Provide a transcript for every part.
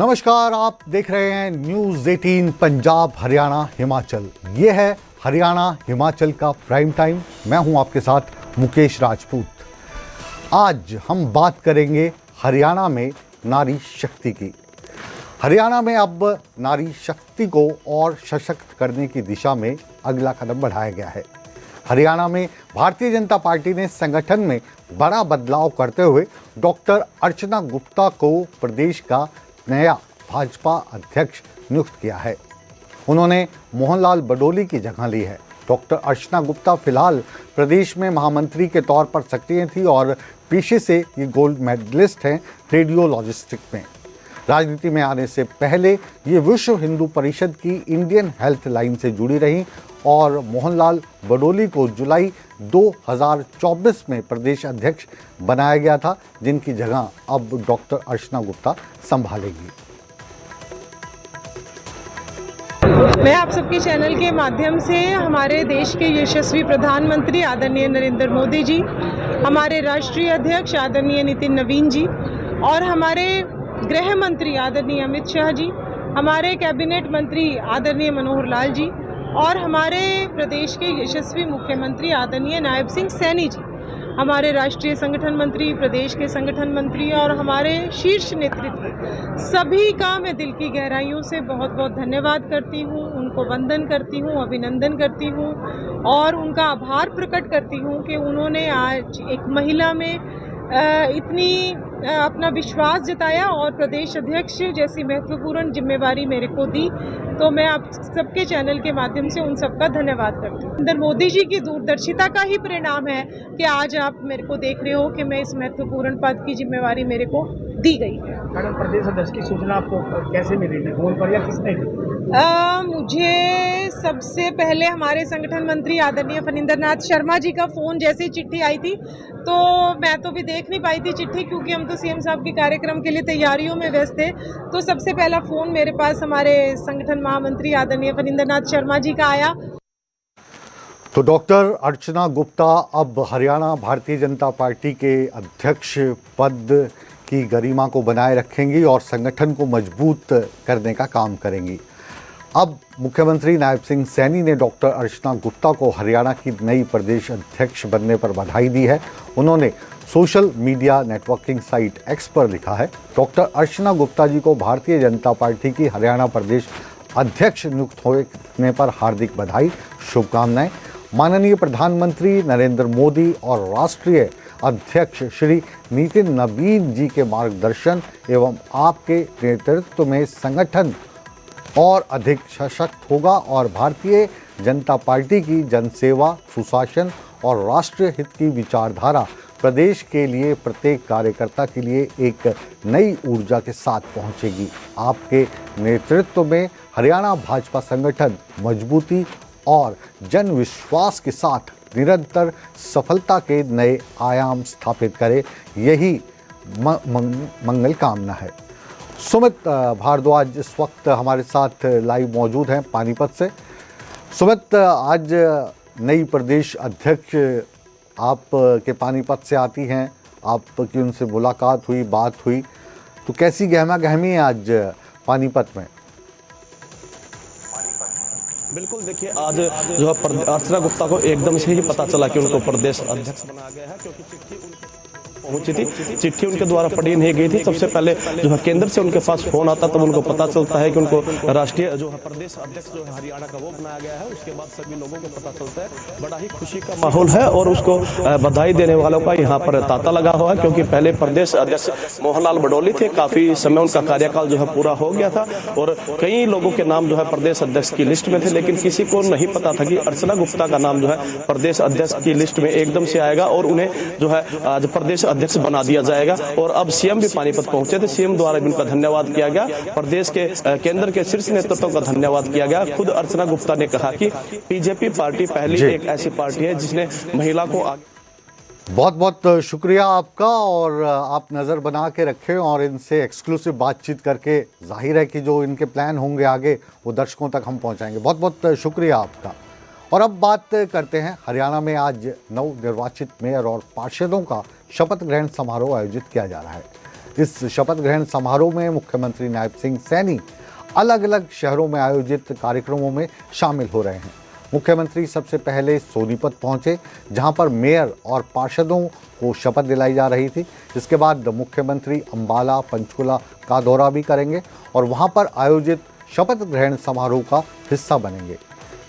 नमस्कार, आप देख रहे हैं न्यूज़ 18 पंजाब हरियाणा हिमाचल। ये है हरियाणा हिमाचल का प्राइम टाइम। मैं हूं आपके साथ मुकेश राजपूत। आज हम बात करेंगे हरियाणा में नारी शक्ति की। हरियाणा में अब नारी शक्ति को और सशक्त करने की दिशा में अगला कदम बढ़ाया गया है। हरियाणा में भारतीय जनता पार्टी ने संगठन में बड़ा बदलाव करते हुए डॉक्टर अर्चना गुप्ता को प्रदेश का नया भाजपा अध्यक्ष नियुक्त किया है। उन्होंने मोहनलाल बडोली की जगह ली है। डॉक्टर अर्चना गुप्ता फिलहाल प्रदेश में महामंत्री के तौर पर सक्रिय थी और पेशे से ये गोल्ड मेडलिस्ट हैं रेडियो लॉजिस्टिक में। राजनीति में आने से पहले ये विश्व हिंदू परिषद की इंडियन हेल्थ लाइन से जुड़ी रहीं और मोहनलाल बडोली को जुलाई 2024 में प्रदेश अध्यक्ष बनाया गया था, जिनकी जगह अब डॉक्टर अर्चना गुप्ता संभालेगी। मैं आप सबके चैनल के माध्यम से हमारे देश के यशस्वी प्रधानमंत्री आदरणीय नरेंद्र मोदी जी, हमारे राष्ट्रीय अध्यक्ष आदरणीय नितिन नवीन जी और हमारे गृह मंत्री आदरणीय अमित शाह जी, हमारे कैबिनेट मंत्री आदरणीय मनोहर लाल जी और हमारे प्रदेश के यशस्वी मुख्यमंत्री आदरणीय नायब सिंह सैनी जी, हमारे राष्ट्रीय संगठन मंत्री, प्रदेश के संगठन मंत्री और हमारे शीर्ष नेतृत्व, सभी का मैं दिल की गहराइयों से बहुत बहुत धन्यवाद करती हूँ, उनको वंदन करती हूँ, अभिनंदन करती हूँ और उनका आभार प्रकट करती हूँ कि उन्होंने आज एक महिला में इतनी अपना विश्वास जताया और प्रदेश अध्यक्ष जैसी महत्वपूर्ण जिम्मेवारी मेरे को दी। तो मैं आप सबके चैनल के माध्यम से उन सबका धन्यवाद करती हूँ। नरेंद्र मोदी जी की दूरदर्शिता का ही परिणाम है कि आज आप मेरे को देख रहे हो कि मैं इस महत्वपूर्ण पद की जिम्मेवारी मेरे को दी गई है। मैडम, प्रदेश अध्यक्ष की सूचना आपको कैसे मिली थी, फोन पर या किसने दी? मुझे सबसे पहले हमारे संगठन मंत्री आदरणीय फणींद्र नाथ शर्मा जी का फ़ोन जैसे ही चिट्ठी आई थी, तो मैं तो भी देख नहीं पाई थी चिट्ठी, क्योंकि हम तो सीएम साहब के कार्यक्रम के लिए तैयारियों में व्यस्त थे। तो सबसे पहला फ़ोन मेरे पास हमारे संगठन महामंत्री आदरणीय फणींद्र नाथ शर्मा जी का आया। तो डॉक्टर अर्चना गुप्ता अब हरियाणा भारतीय जनता पार्टी के अध्यक्ष पद की गरिमा को बनाए रखेंगी और संगठन को मजबूत करने का काम करेंगी। अब मुख्यमंत्री नायब सिंह सैनी ने डॉक्टर अर्चना गुप्ता को हरियाणा की नई प्रदेश अध्यक्ष बनने पर बधाई दी है। उन्होंने social media networking site x पर लिखा है, डॉक्टर अर्चना गुप्ता जी को भारतीय जनता पार्टी की हरियाणा प्रदेश अध्यक्ष नियुक्त होने पर हार्दिक बधाई, शुभकामनाएं। माननीय प्रधानमंत्री नरेंद्र मोदी और राष्ट्रीय अध्यक्ष श्री नितिन नवीन जी के मार्गदर्शन एवं आपके नेतृत्व में संगठन और अधिक सशक्त होगा और भारतीय जनता पार्टी की जनसेवा, सुशासन और राष्ट्रीय हित की विचारधारा प्रदेश के लिए प्रत्येक कार्यकर्ता के लिए एक नई ऊर्जा के साथ पहुंचेगी। आपके नेतृत्व में हरियाणा भाजपा संगठन मजबूती और जन विश्वास के साथ निरंतर सफलता के नए आयाम स्थापित करे, यही मंगल कामना है। सुमित भारद्वाज इस वक्त हमारे साथ लाइव मौजूद हैं पानीपत से। सुमित, आज नई प्रदेश अध्यक्ष आप के पानीपत से आती हैं, आपकी उनसे मुलाकात हुई, बात हुई, तो कैसी गहमा गहमी है आज पानीपत में? बिल्कुल, देखिए आज जो है अर्चना गुप्ता को एकदम से ही पता चला कि उनको प्रदेश अध्यक्ष बनाया गया है, क्योंकि चिट्ठी पहुंची थी, चिट्ठी उनके द्वारा पढ़ी नहीं गई थी। सबसे पहले जो है केंद्र से उनके पास फोन आता तब उनको पता चलता है कि उनको राष्ट्रीय जो है प्रदेश अध्यक्ष जो है हरियाणा का वो बनाया गया है। उसके बाद सभी लोगों को पता चलता है, बड़ा ही खुशी का माहौल है और उसको बधाई देने वालों का यहाँ पर तांता लगा हुआ है, क्योंकि पहले प्रदेश अध्यक्ष मोहनलाल बडोली थे, काफी समय उनका कार्यकाल जो है पूरा हो गया था और कई लोगों के नाम जो है प्रदेश अध्यक्ष की लिस्ट में थे, लेकिन किसी को नहीं पता था कि अर्चना गुप्ता का नाम जो है प्रदेश अध्यक्ष की लिस्ट में एकदम से आएगा और उन्हें जो है आज प्रदेश अध्यक्ष बना दिया जाएगा। और अब सीएम भी पानीपत पहुंचे थे, सीएम द्वारा भी उनका धन्यवाद किया गया, प्रदेश के केंद्र के शीर्ष नेतृत्व का धन्यवाद किया गया। खुद अर्चना गुप्ता ने कहा कि बीजेपी पार्टी पहली एक ऐसी पार्टी है जिसने महिला को आगे। बहुत बहुत शुक्रिया आपका, और आप नज़र बना के रखें और इनसे एक्सक्लूसिव बातचीत करके जाहिर है कि जो इनके प्लान होंगे आगे वो दर्शकों तक हम पहुंचाएंगे। बहुत बहुत शुक्रिया आपका। और अब बात करते हैं हरियाणा में आज नवनिर्वाचित मेयर और पार्षदों का शपथ ग्रहण समारोह आयोजित किया जा रहा है। इस शपथ ग्रहण समारोह में मुख्यमंत्री नायब सिंह सैनी अलग अलग शहरों में आयोजित कार्यक्रमों में शामिल हो रहे हैं। मुख्यमंत्री सबसे पहले सोनीपत पहुंचे, जहां पर मेयर और पार्षदों को शपथ दिलाई जा रही थी। इसके बाद मुख्यमंत्री अंबाला, पंचकुला का दौरा भी करेंगे और वहां पर आयोजित शपथ ग्रहण समारोह का हिस्सा बनेंगे।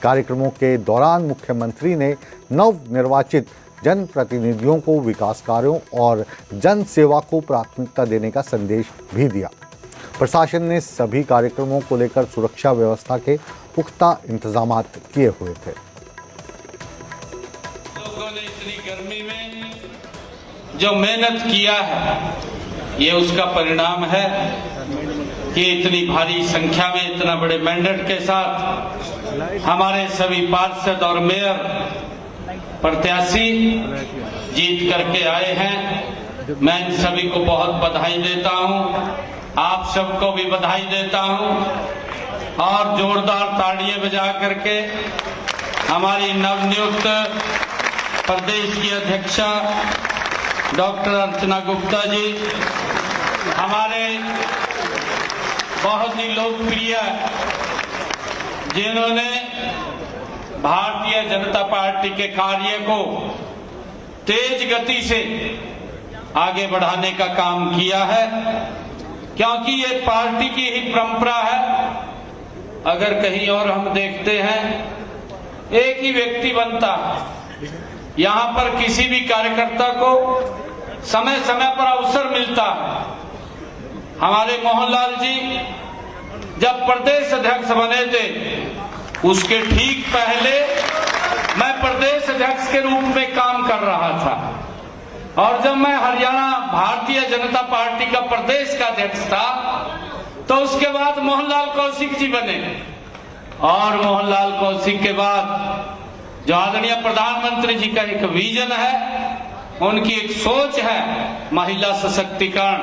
कार्यक्रमों के दौरान मुख्यमंत्री ने नवनिर्वाचित जनप्रतिनिधियों को विकास कार्यों और जन सेवा को प्राथमिकता देने का संदेश भी दिया। प्रशासन ने सभी कार्यक्रमों को लेकर सुरक्षा व्यवस्था के पुख्ता इंतजाम किए हुए थे। लोगों ने इतनी गर्मी में जो मेहनत किया है, ये उसका परिणाम है कि इतनी भारी संख्या में इतना बड़े मैंडेट के साथ हमारे सभी पार्षद और मेयर प्रत्याशी जीत करके आए हैं। मैं इन सभी को बहुत बधाई देता हूं, आप सबको भी बधाई देता हूं और जोरदार ताड़ियां बजा करके हमारी नवनियुक्त प्रदेश की अध्यक्षा डॉक्टर अर्चना गुप्ता जी, हमारे बहुत ही लोकप्रिय, जिन्होंने भारतीय जनता पार्टी के कार्य को तेज गति से आगे बढ़ाने का काम किया है, क्योंकि ये पार्टी की ही परंपरा है। अगर कहीं और हम देखते हैं, एक ही व्यक्ति बनता है, यहाँ पर किसी भी कार्यकर्ता को समय समय पर अवसर मिलता है। हमारे मोहनलाल जी जब प्रदेश अध्यक्ष बने थे, उसके ठीक पहले मैं प्रदेश अध्यक्ष के रूप में काम कर रहा था, और जब मैं हरियाणा भारतीय जनता पार्टी का प्रदेश का अध्यक्ष था, तो उसके बाद मोहनलाल कौशिक जी बने, और मोहनलाल कौशिक के बाद जो आदरणीय प्रधानमंत्री जी का एक विजन है, उनकी एक सोच है महिला सशक्तिकरण,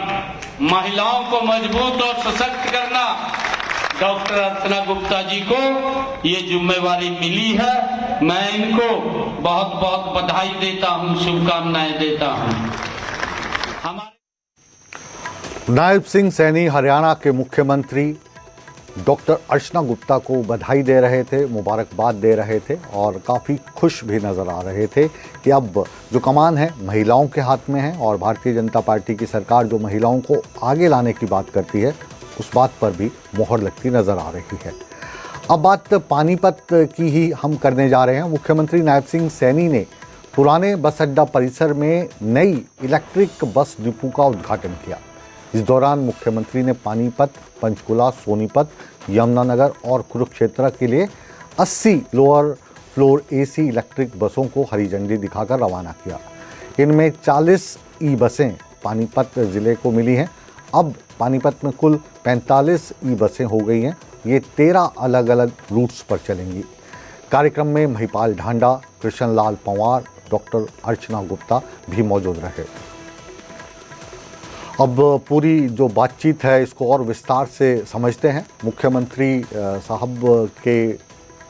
महिलाओं को मजबूत और सशक्त करना। डॉक्टर अर्चना गुप्ता जी को ये जिम्मेवारी मिली है। मैं इनको बहुत बहुत बधाई देता हूं, शुभकामनाएं देता हूं। नायब सिंह सैनी हरियाणा के मुख्यमंत्री डॉक्टर अर्चना गुप्ता को बधाई दे रहे थे, मुबारकबाद दे रहे थे और काफ़ी खुश भी नज़र आ रहे थे कि अब जो कमान है महिलाओं के हाथ में है और भारतीय जनता पार्टी की सरकार जो महिलाओं को आगे लाने की बात करती है, उस बात पर भी मोहर लगती नज़र आ रही है। अब बात पानीपत की ही हम करने जा रहे हैं। मुख्यमंत्री नायब सिंह सैनी ने पुराने बस अड्डा परिसर में नई इलेक्ट्रिक बस डिपो का उद्घाटन किया। इस दौरान मुख्यमंत्री ने पानीपत, पंचकुला, सोनीपत, यमुनानगर और कुरुक्षेत्र के लिए 80 लोअर फ्लोर AC इलेक्ट्रिक बसों को हरी झंडी दिखाकर रवाना किया। इनमें 40 ई बसें पानीपत ज़िले को मिली हैं। अब पानीपत में कुल 45 ई बसें हो गई हैं। ये 13 अलग अलग रूट्स पर चलेंगी। कार्यक्रम में महिपाल ढांडा, कृष्ण लाल पंवार, डॉक्टर अर्चना गुप्ता भी मौजूद रहे। अब पूरी जो बातचीत है इसको और विस्तार से समझते हैं। मुख्यमंत्री साहब के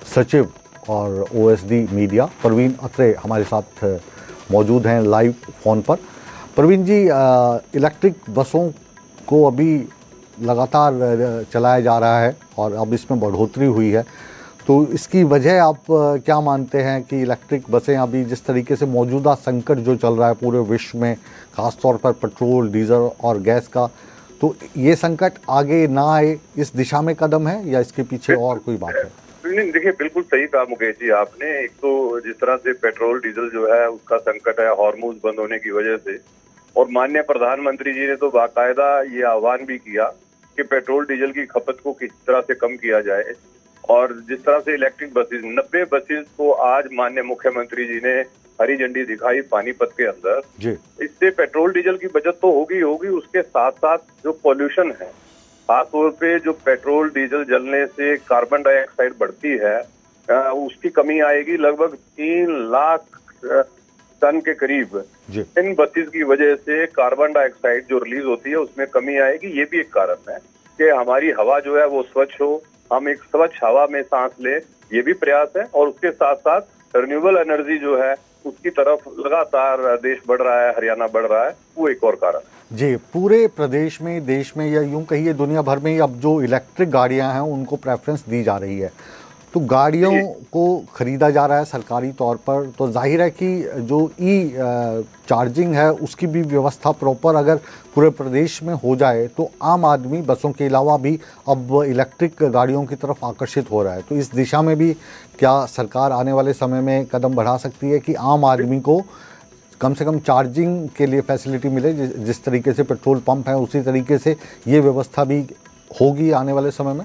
सचिव और OSD मीडिया प्रवीण अत्रे हमारे साथ मौजूद हैं लाइव फ़ोन पर। प्रवीण जी, इलेक्ट्रिक बसों को अभी लगातार चलाया जा रहा है और अब इसमें बढ़ोतरी हुई है, तो इसकी वजह आप क्या मानते हैं कि इलेक्ट्रिक बसें अभी जिस तरीके से मौजूदा संकट जो चल रहा है पूरे विश्व में, ख़ासतौर पर पेट्रोल, डीजल और गैस का, तो ये संकट आगे ना आए इस दिशा में कदम है या इसके पीछे और कोई बात है? देखिए, बिल्कुल सही कहा मुकेश जी आपने। एक तो जिस तरह से पेट्रोल डीजल जो है उसका संकट है हॉर्मुज बंद होने की वजह से, और माननीय प्रधानमंत्री जी ने तो बाकायदा ये आह्वान भी किया कि पेट्रोल डीजल की खपत को किस तरह से कम किया जाए। और जिस तरह से इलेक्ट्रिक बसेस 90 बसेस को आज माननीय मुख्यमंत्री जी ने हरी झंडी दिखाई पानीपत के अंदर जी। इससे पेट्रोल डीजल की बचत तो होगी, उसके साथ साथ जो पॉल्यूशन है, खासतौर पे जो पेट्रोल डीजल जलने से कार्बन डाइऑक्साइड बढ़ती है, उसकी कमी आएगी। लगभग 3 लाख टन के करीब इन बसेस की वजह से कार्बन डाइऑक्साइड जो रिलीज होती है उसमें कमी आएगी। ये भी एक कारण है कि हमारी हवा जो है वो स्वच्छ हो, हम एक स्वच्छ हवा में सांस ले, ये भी प्रयास है। और उसके साथ साथ रिन्यूएबल एनर्जी जो है उसकी तरफ लगातार देश बढ़ रहा है, हरियाणा बढ़ रहा है, वो एक और कारण है। जी, पूरे प्रदेश में, देश में या यूं कहिए दुनिया भर में अब जो इलेक्ट्रिक गाड़ियां हैं उनको प्रेफरेंस दी जा रही है, तो गाड़ियों को खरीदा जा रहा है सरकारी तौर पर, तो जाहिर है कि जो चार्जिंग है उसकी भी व्यवस्था प्रॉपर अगर पूरे प्रदेश में हो जाए तो आम आदमी बसों के अलावा भी अब इलेक्ट्रिक गाड़ियों की तरफ आकर्षित हो रहा है। तो इस दिशा में भी क्या सरकार आने वाले समय में कदम बढ़ा सकती है कि आम आदमी को कम से कम चार्जिंग के लिए फैसिलिटी मिले? जिस तरीके से पेट्रोल पंप है उसी तरीके से ये व्यवस्था भी होगी आने वाले समय में।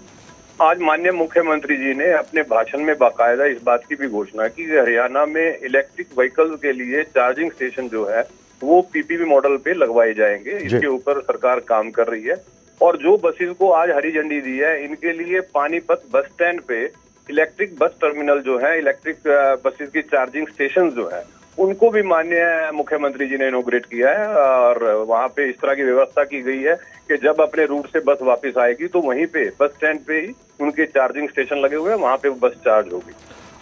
आज माननीय मुख्यमंत्री जी ने अपने भाषण में बाकायदा इस बात की भी घोषणा की कि हरियाणा में इलेक्ट्रिक व्हीकल्स के लिए चार्जिंग स्टेशन जो है वो पीपीपी मॉडल पे लगवाए जाएंगे। इसके ऊपर सरकार काम कर रही है और जो बसेस को आज हरी झंडी दी है इनके लिए पानीपत बस स्टैंड पे इलेक्ट्रिक बस टर्मिनल जो है, इलेक्ट्रिक बसेस की चार्जिंग स्टेशन जो है उनको भी माननीय मुख्यमंत्री जी ने इनॉग्रेट किया है और वहां पे इस तरह की व्यवस्था की गई है कि जब अपने रूट से बस वापस आएगी तो वहीं पे बस स्टैंड पे ही उनके चार्जिंग स्टेशन लगे हुए हैं, वहां पे बस चार्ज होगी।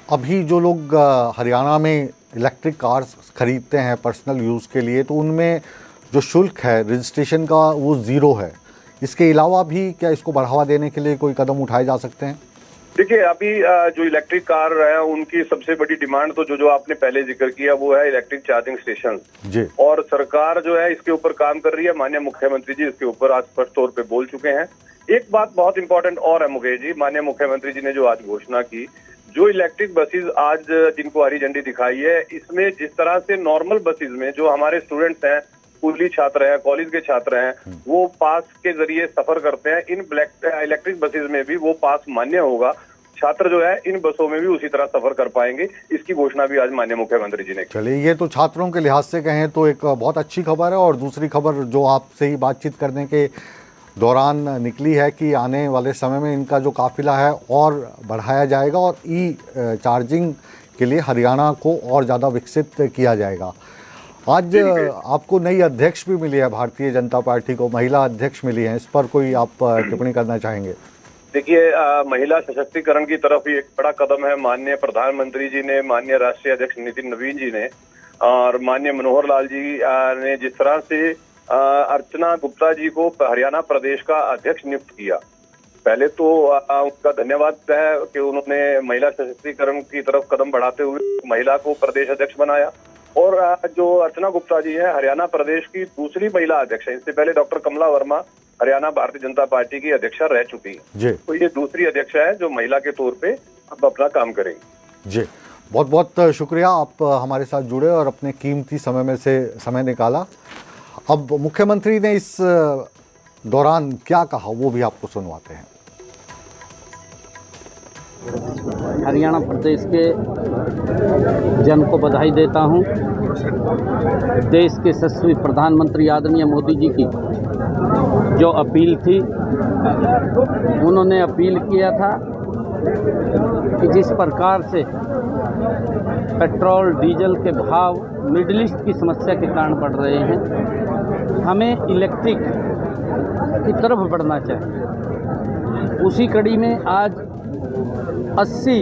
अभी जो लोग हरियाणा में इलेक्ट्रिक कार्स खरीदते हैं पर्सनल यूज़ के लिए, तो उनमें जो शुल्क है रजिस्ट्रेशन का वो ज़ीरो है। इसके अलावा भी क्या इसको बढ़ावा देने के लिए कोई कदम उठाए जा सकते हैं? देखिए, अभी जो इलेक्ट्रिक कार है उनकी सबसे बड़ी डिमांड तो जो आपने पहले जिक्र किया वो है इलेक्ट्रिक चार्जिंग स्टेशन जी। और सरकार जो है इसके ऊपर काम कर रही है। माननीय मुख्यमंत्री जी इसके ऊपर आज स्पष्ट तौर पे बोल चुके हैं। एक बात बहुत इंपॉर्टेंट और है मुकेश जी, माननीय मुख्यमंत्री जी ने जो आज घोषणा की, जो इलेक्ट्रिक बसेस आज जिनको हरी झंडी दिखाई है, इसमें जिस तरह से नॉर्मल बसेस में जो हमारे स्टूडेंट्स हैं, स्कूली छात्र हैं, कॉलेज के छात्र हैं, वो पास के जरिए सफर करते हैं, इन इलेक्ट्रिक बसेस में भी वो पास मान्य होगा। छात्र जो है इन बसों में भी उसी तरह सफर कर पाएंगे। इसकी घोषणा भी आज माननीय मुख्यमंत्री जी ने की। चलिए, ये तो छात्रों के लिहाज से कहें तो एक बहुत अच्छी खबर है। और दूसरी खबर जो आपसे ही बातचीत करने के दौरान निकली है कि आने वाले समय में इनका जो काफिला है और बढ़ाया जाएगा और चार्जिंग के लिए हरियाणा को और ज़्यादा विकसित किया जाएगा। आज आपको नई अध्यक्ष भी मिली है भारतीय जनता पार्टी को, महिला अध्यक्ष मिली है, इस पर कोई आप टिप्पणी करना चाहेंगे? देखिए, महिला सशक्तिकरण की तरफ ही एक बड़ा कदम है। माननीय प्रधानमंत्री जी ने, माननीय राष्ट्रीय अध्यक्ष नितिन नवीन जी ने और माननीय मनोहर लाल जी ने जिस तरह से अर्चना गुप्ता जी को हरियाणा प्रदेश का अध्यक्ष नियुक्त किया, पहले तो उनका धन्यवाद है कि उन्होंने महिला सशक्तिकरण की तरफ कदम बढ़ाते हुए महिला को प्रदेश अध्यक्ष बनाया। और जो अर्चना गुप्ता जी है हरियाणा प्रदेश की दूसरी महिला अध्यक्ष है। इससे पहले डॉक्टर कमला वर्मा हरियाणा भारतीय जनता पार्टी की अध्यक्षा रह चुकी है, तो ये दूसरी अध्यक्ष है जो महिला के तौर पे अब अपना काम करेंगी। जी, बहुत बहुत शुक्रिया, आप हमारे साथ जुड़े और अपने कीमती समय में से समय निकाला। अब मुख्यमंत्री ने इस दौरान क्या कहा वो भी आपको सुनवाते हैं। हरियाणा प्रदेश के जन को बधाई देता हूं। देश के यशस्वी प्रधानमंत्री आदरणीय मोदी जी की जो अपील थी, उन्होंने अपील किया था कि जिस प्रकार से पेट्रोल डीजल के भाव मिडिल ईस्ट की समस्या के कारण बढ़ रहे हैं, हमें इलेक्ट्रिक की तरफ बढ़ना चाहिए। उसी कड़ी में आज 80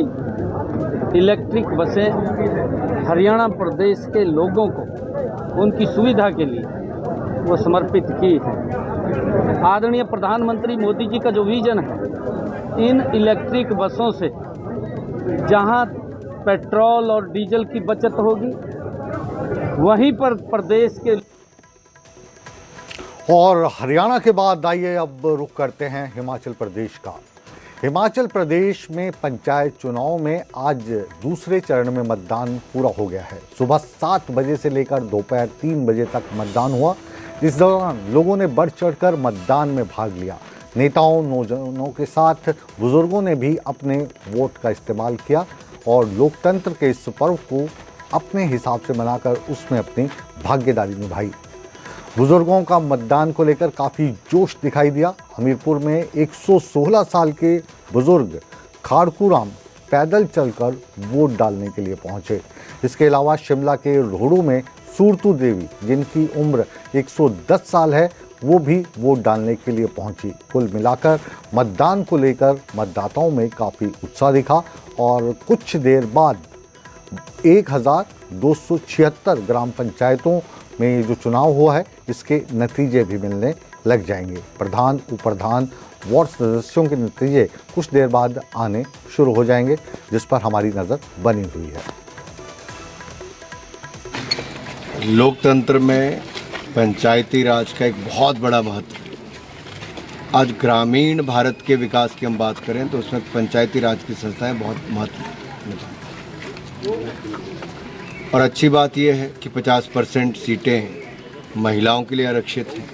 इलेक्ट्रिक बसें हरियाणा प्रदेश के लोगों को उनकी सुविधा के लिए वो समर्पित की है। आदरणीय प्रधानमंत्री मोदी जी का जो विजन है, इन इलेक्ट्रिक बसों से जहां पेट्रोल और डीजल की बचत होगी, वहीं पर प्रदेश के और हरियाणा के बाद आइए अब रुख करते हैं हिमाचल प्रदेश का। हिमाचल प्रदेश में पंचायत चुनाव में आज दूसरे चरण में मतदान पूरा हो गया है। सुबह 7 बजे से लेकर दोपहर 3 बजे तक मतदान हुआ। इस दौरान लोगों ने बढ़ चढ़कर मतदान में भाग लिया। नेताओं, नौजवानों के साथ बुजुर्गों ने भी अपने वोट का इस्तेमाल किया और लोकतंत्र के इस पर्व को अपने हिसाब से मनाकर उसमें अपनी भागीदारी निभाई। बुजुर्गों का मतदान को लेकर काफ़ी जोश दिखाई दिया। हमीरपुर में 116 साल के बुजुर्ग खाड़कूराम पैदल चलकर वोट डालने के लिए पहुंचे। इसके अलावा शिमला के रोहड़ू में सूरतू देवी, जिनकी उम्र 110 साल है, वो भी वोट डालने के लिए पहुंची। कुल मिलाकर मतदान को लेकर मतदाताओं में काफ़ी उत्साह दिखा और कुछ देर बाद 1276 ग्राम पंचायतों में जो चुनाव हुआ है इसके नतीजे भी मिलने लग जाएंगे। प्रधान, उपप्रधान, वार्ड सदस्यों के नतीजे कुछ देर बाद आने शुरू हो जाएंगे, जिस पर हमारी नज़र बनी हुई है। लोकतंत्र में पंचायती राज का एक बहुत बड़ा महत्व है। आज ग्रामीण भारत के विकास की हम बात करें तो उसमें पंचायती राज की संस्थाएं बहुत महत्व निभाती हैं। और अच्छी बात यह है कि 50% सीटें महिलाओं के लिए आरक्षित हैं।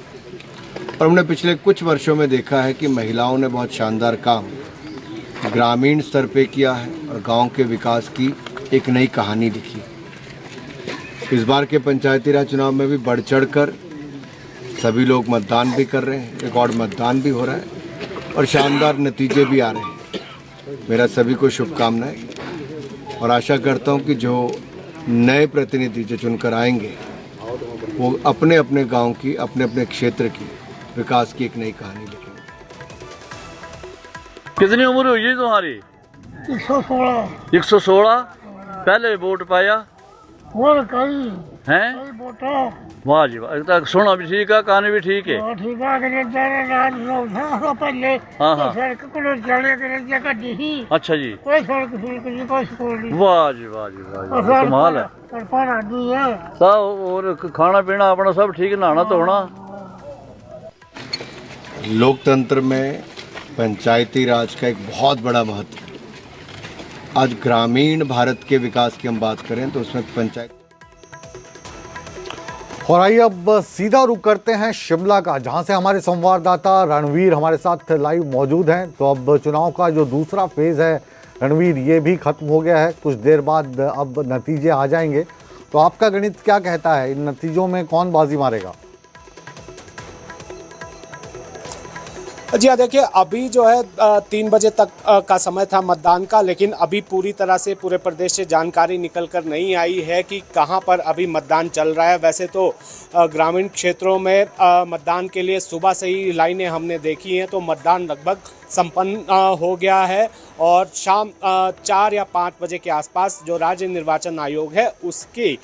और हमने पिछले कुछ वर्षों में देखा है कि महिलाओं ने बहुत शानदार काम ग्रामीण स्तर पे किया है और गांव के विकास की एक नई कहानी लिखी। इस बार के पंचायती राज चुनाव में भी बढ़ चढ़ कर सभी लोग मतदान भी कर रहे हैं, रिकॉर्ड मतदान भी हो रहा है और शानदार नतीजे भी आ रहे हैं। मेरा सभी को शुभकामनाएं और आशा करता हूं कि जो नए प्रतिनिधि जो चुनकर आएंगे वो अपने अपने गांव की, अपने अपने क्षेत्र की विकास की एक नई कहानी लिखेंगे। कितनी उम्र हुई है तुम्हारी? 116 116। पहले वोट पाया हैं? वाह जी वाह, तो सुना भी ठीक है, कहानी भी ठीक है। हाँ। अच्छा जी, वाह जी वाह जी वाह, कमाल है। सब और खाना पीना अपना सब ठीक, नहाना धोना। लोकतंत्र में पंचायती राज का एक बहुत बड़ा महत्व है। आज ग्रामीण भारत के विकास की हम बात करें तो उसमें पंचायत। और आइए अब सीधा रुख करते हैं शिमला का, जहां से हमारे संवाददाता रणवीर हमारे साथ लाइव मौजूद हैं। तो अब चुनाव का जो दूसरा फेज है रणवीर, ये भी खत्म हो गया है। कुछ देर बाद अब नतीजे आ जाएंगे। तो आपका गणित क्या कहता है, इन नतीजों में कौन बाजी मारेगा? जी हाँ, देखिए अभी जो है 3 बजे तक का समय था मतदान का, लेकिन अभी पूरी तरह से पूरे प्रदेश से जानकारी निकल कर नहीं आई है कि कहां पर अभी मतदान चल रहा है। वैसे तो ग्रामीण क्षेत्रों में मतदान के लिए सुबह से ही लाइनें हमने देखी हैं, तो मतदान लगभग संपन्न हो गया है और शाम 4 या 5 बजे के आसपास जो राज्य निर्वाचन आयोग है उसके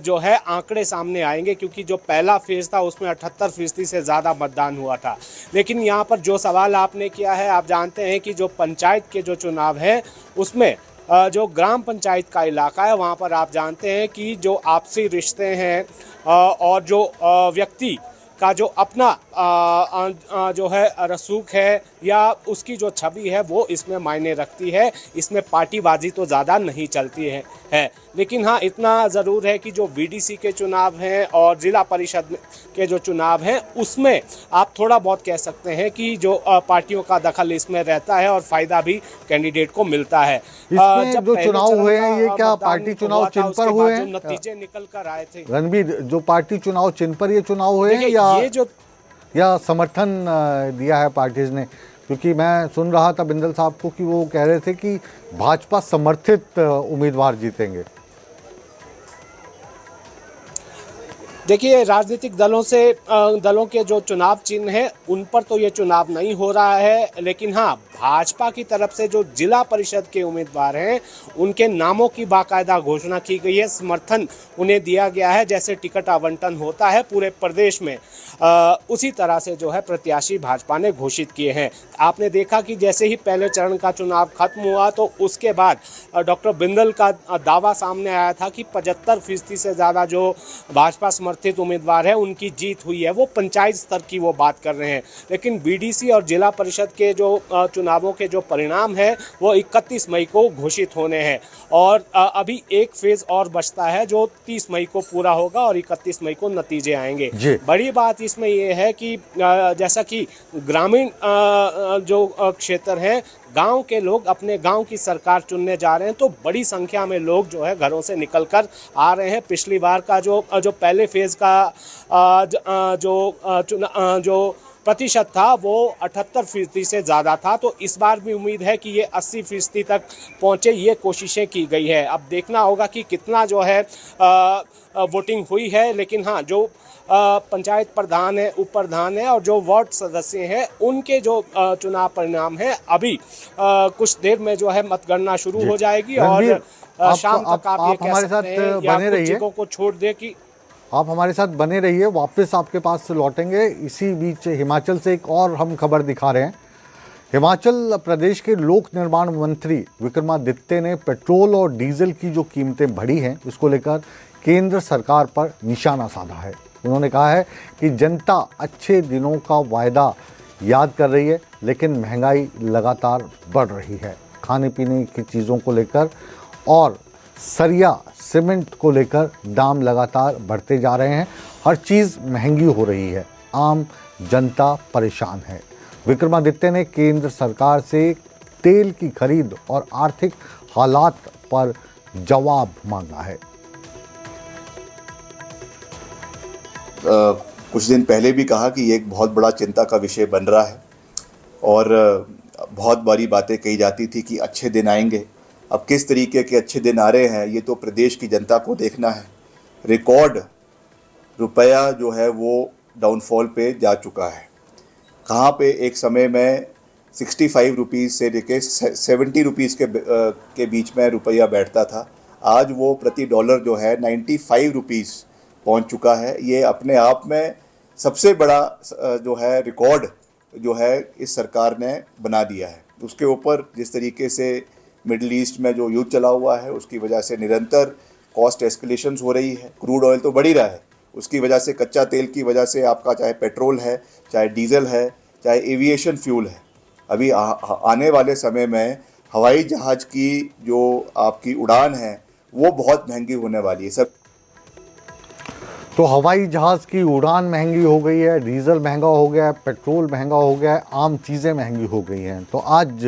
जो है आंकड़े सामने आएंगे, क्योंकि जो पहला फेज था उसमें 78% से ज़्यादा मतदान हुआ था। लेकिन यहाँ पर जो सवाल आपने किया है, आप जानते हैं कि जो पंचायत के जो चुनाव है उसमें जो ग्राम पंचायत का इलाका है वहाँ पर आप जानते हैं कि जो आपसी रिश्ते हैं और जो व्यक्ति का जो अपना जो है रसूख है या उसकी जो छवि है वो इसमें मायने रखती है। इसमें पार्टीबाजी तो ज़्यादा नहीं चलती है। लेकिन हाँ, इतना ज़रूर है कि जो बीडीसी के चुनाव हैं और ज़िला परिषद के जो चुनाव हैं उसमें आप थोड़ा बहुत कह सकते हैं कि जो पार्टियों का दखल इसमें रहता है और फ़ायदा भी कैंडिडेट को मिलता है। जब जो चुनाव हुए हैं ये क्या पार्टी चुनाव चिन्ह पर हुए हैं? नतीजे निकल कर आए थे रणबीर, जो पार्टी चुनाव चिन्ह पर ये चुनाव हुए हैं या समर्थन दिया है पार्टीज ने? क्योंकि मैं सुन रहा था बिंदल साहब को कि वो कह रहे थे कि भाजपा समर्थित उम्मीदवार जीतेंगे। देखिए, राजनीतिक दलों के जो चुनाव चिन्ह हैं उन पर तो ये चुनाव नहीं हो रहा है, लेकिन हाँ भाजपा की तरफ से जो जिला परिषद के उम्मीदवार हैं उनके नामों की बाकायदा घोषणा की गई है, समर्थन उन्हें दिया गया है। जैसे टिकट आवंटन होता है पूरे प्रदेश में, उसी तरह से जो है प्रत्याशी भाजपा ने घोषित किए हैं। आपने देखा कि जैसे ही पहले चरण का चुनाव खत्म हुआ तो उसके बाद डॉक्टर बिंदल का दावा सामने आया था कि 75% से ज़्यादा जो भाजपा समर्थित उम्मीदवार है उनकी जीत हुई है। वो पंचायत स्तर की वो बात कर रहे हैं, लेकिन बीडीसी और जिला परिषद के जो चुनावों के जो परिणाम है वो 31 मई को घोषित होने हैं और अभी एक फेज और बचता है जो 30 मई को पूरा होगा और 31 मई को नतीजे आएंगे। बड़ी बात इसमें यह है कि जैसा कि ग्रामीण जो क्षेत्र है, गांव के लोग अपने गांव की सरकार चुनने जा रहे हैं, तो बड़ी संख्या में लोग जो है घरों से निकलकर आ रहे हैं। पिछली बार का जो पहले फेज का जो प्रतिशत था वो 78% से ज़्यादा था। तो इस बार भी उम्मीद है कि ये 80% तक पहुँचे, ये कोशिशें की गई है। अब देखना होगा कि कितना जो है वोटिंग हुई है। लेकिन हाँ, जो पंचायत प्रधान है, उप प्रधान है और जो वार्ड सदस्य हैं, उनके जो चुनाव परिणाम है अभी कुछ देर में जो है मतगणना शुरू हो जाएगी और शाम तक आप ये कह सकते हैं या कुछ जगहों को छोड़ दे कि आप हमारे साथ बने रहिए, वापस आपके पास से लौटेंगे। इसी बीच हिमाचल से एक और हम खबर दिखा रहे हैं। हिमाचल प्रदेश के लोक निर्माण मंत्री विक्रमादित्य ने पेट्रोल और डीजल की जो कीमतें बढ़ी हैं उसको लेकर केंद्र सरकार पर निशाना साधा है। उन्होंने कहा है कि जनता अच्छे दिनों का वायदा याद कर रही है, लेकिन महंगाई लगातार बढ़ रही है। खाने पीने की चीज़ों को लेकर और सरिया सीमेंट को लेकर दाम लगातार बढ़ते जा रहे हैं। हर चीज़ महंगी हो रही है, आम जनता परेशान है। विक्रमादित्य ने केंद्र सरकार से तेल की खरीद और आर्थिक हालात पर जवाब मांगा है। कुछ दिन पहले भी कहा कि ये एक बहुत बड़ा चिंता का विषय बन रहा है और बहुत बारी बातें कही जाती थी कि अच्छे दिन आएंगे। अब किस तरीके के अच्छे दिन आ रहे हैं ये तो प्रदेश की जनता को देखना है। रिकॉर्ड रुपया जो है वो डाउनफॉल पे जा चुका है। कहाँ पे एक समय में 65 रुपीज़ से लेके 70 रुपीज़ के बीच में रुपया बैठता था, आज वो प्रति डॉलर जो है 95 रुपीज़ पहुँच चुका है। ये अपने आप में सबसे बड़ा जो है रिकॉर्ड जो है इस सरकार ने बना दिया है। उसके ऊपर जिस तरीके से मिडिल ईस्ट में जो युद्ध चला हुआ है उसकी वजह से निरंतर कॉस्ट एस्केलेशंस हो रही है। क्रूड ऑयल तो बढ़ ही रहा है, उसकी वजह से कच्चा तेल की वजह से आपका चाहे पेट्रोल है, चाहे डीजल है, चाहे एविएशन फ्यूल है। अभी आने वाले समय में हवाई जहाज़ की जो आपकी उड़ान है वो बहुत महंगी होने वाली है। सब तो हवाई जहाज़ की उड़ान महंगी हो गई है, डीजल महंगा हो गया है, पेट्रोल महंगा हो गया है, आम चीज़ें महंगी हो गई हैं। तो आज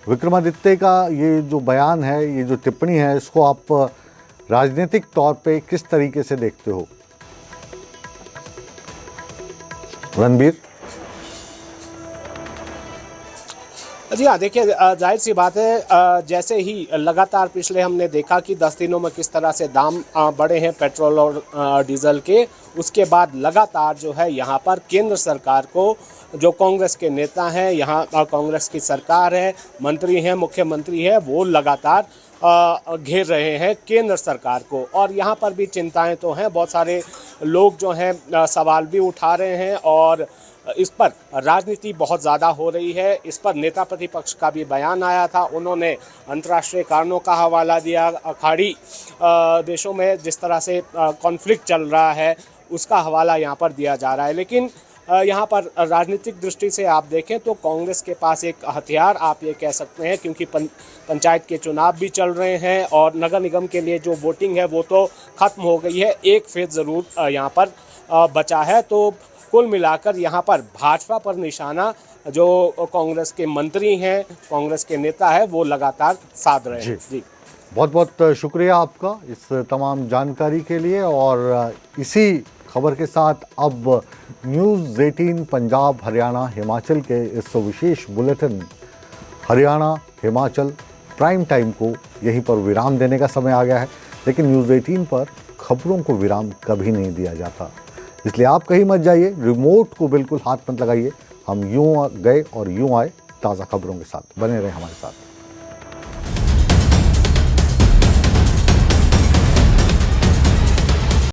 विक्रमादित्य का ये जो बयान है, ये जो टिप्पणी है, इसको आप राजनीतिक तौर पे किस तरीके से देखते हो रणबीर? जी हाँ, देखिए जाहिर सी बात है, जैसे ही लगातार पिछले हमने देखा कि 10 दिनों में किस तरह से दाम बढ़े हैं पेट्रोल और डीजल के, उसके बाद लगातार जो है यहाँ पर केंद्र सरकार को जो कांग्रेस के नेता हैं, यहाँ कांग्रेस की सरकार है, मंत्री हैं, मुख्यमंत्री है, वो लगातार घेर रहे हैं केंद्र सरकार को। और यहाँ पर भी चिंताएं तो हैं, बहुत सारे लोग जो हैं सवाल भी उठा रहे हैं और इस पर राजनीति बहुत ज़्यादा हो रही है। इस पर नेता प्रतिपक्ष का भी बयान आया था, उन्होंने अंतर्राष्ट्रीय कारणों का हवाला दिया, अखाड़ी देशों में जिस तरह से कॉन्फ्लिक्ट चल रहा है उसका हवाला यहाँ पर दिया जा रहा है। लेकिन यहाँ पर राजनीतिक दृष्टि से आप देखें तो कांग्रेस के पास एक हथियार आप ये कह सकते हैं, क्योंकि पंचायत के चुनाव भी चल रहे हैं और नगर निगम के लिए जो वोटिंग है वो तो ख़त्म हो गई है, एक फेज ज़रूर यहाँ पर बचा है। तो कुल मिलाकर यहाँ पर भाजपा पर निशाना जो कांग्रेस के मंत्री हैं, कांग्रेस के नेता है, वो लगातार साध रहे हैं। जी बहुत बहुत शुक्रिया आपका इस तमाम जानकारी के लिए। और इसी खबर के साथ अब न्यूज़ 18 पंजाब हरियाणा हिमाचल के इस विशेष bulletin Haryana Himachal prime time को यहीं पर विराम देने का समय आ गया है। लेकिन न्यूज़ 18 पर खबरों को विराम कभी नहीं दिया जाता, इसलिए आप कहीं मत जाइए, रिमोट को बिल्कुल हाथ मत लगाइए। हम यूँ गए और यूँ आए ताज़ा खबरों के साथ, बने रहें हमारे साथ।